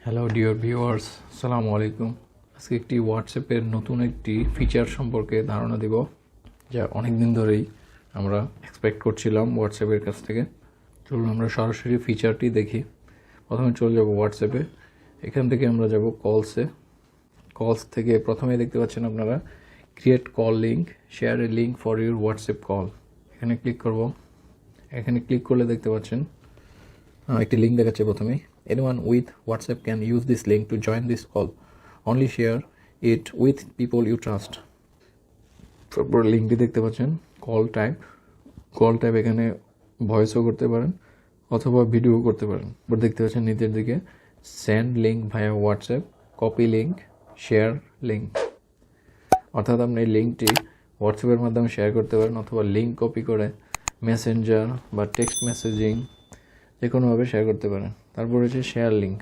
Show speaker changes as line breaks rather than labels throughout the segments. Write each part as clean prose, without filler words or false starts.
Hello dear viewers, আসসালামু আলাইকুম। আজকে একটি হোয়াটসঅ্যাপের নতুন একটি ফিচার সম্পর্কে ধারণা দিব, যা অনেক দিন ধরেই আমরা এক্সপেক্ট করছিলাম হোয়াটসঅ্যাপের কাছ থেকে। চলুন আমরা সরাসরি ফিচারটি দেখি। প্রথমে চলে যাব হোয়াটসঅ্যাপে। এখান থেকে আমরা যাব কলস থেকে প্রথমে দেখতে পাচ্ছেন আপনারা create call link, share A link for your WhatsApp call. এখানে ক্লিক করব। এখানে ক্লিক করলে দেখতে পাচ্ছেন একটি লিঙ্ক দেখাচ্ছে প্রথমেই। Anyone with WhatsApp can use this link to join this call. Only share it with people you trust. তারপর লিঙ্কটি দেখতে পাচ্ছেন কল টাইপ এখানে ভয়েসও করতে পারেন অথবা ভিডিও করতে পারেন। এবার দেখতে পাচ্ছেন নিচের দিকে send link via WhatsApp, copy link, share link. অর্থাৎ আপনি এই লিঙ্কটি হোয়াটসঅ্যাপের মাধ্যমে শেয়ার করতে পারেন অথবা লিঙ্ক কপি করে মেসেঞ্জার বা টেক্সট মেসেজিং যে কোনোভাবে শেয়ার করতে পারেন। তারপর হচ্ছে শেয়ার লিঙ্ক।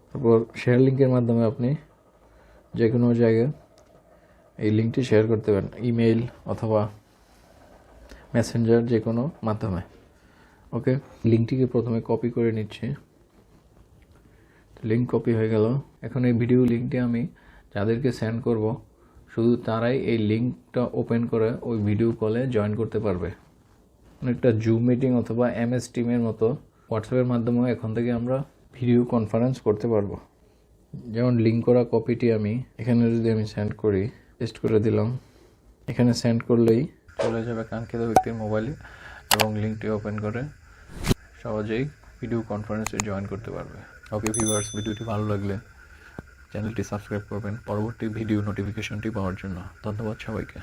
তারপর শেয়ার লিঙ্কের মাধ্যমে আপনি যে কোনো জায়গায় এই লিঙ্কটি শেয়ার করতে পারেন, ইমেইল অথবা মেসেঞ্জার যে কোনো মাধ্যমে। ওকে, লিঙ্কটিকে প্রথমে কপি করে নিচ্ছি। লিঙ্ক কপি হয়ে গেল। এখন এই ভিডিও লিঙ্কটি আমি যাদেরকে সেন্ড করব শুধু তারাই এই লিঙ্কটা ওপেন করে ওই ভিডিও কলে জয়েন করতে পারবে। একটা জুম মিটিং অথবা MS টিমের মতো হোয়াটসঅ্যাপের মাধ্যমেও এখন থেকে আমরা ভিডিও কনফারেন্স করতে পারবো। যেমন লিঙ্ক করা কপিটি আমি এখানে যদি আমি সেন্ড করি, পেস্ট করে দিলাম, এখানে সেন্ড করলেই চলে যাবে কাঙ্ক্ষিত ব্যক্তির মোবাইলে এবং লিঙ্কটি ওপেন করে সহজেই ভিডিও কনফারেন্সে জয়েন করতে পারবে। ওকে ভিউয়ার্স, ভিডিওটি ভালো লাগলে চ্যানেলটি সাবস্ক্রাইব করবেন পরবর্তী ভিডিও নোটিফিকেশনটি পাওয়ার জন্য। ধন্যবাদ সবাইকে।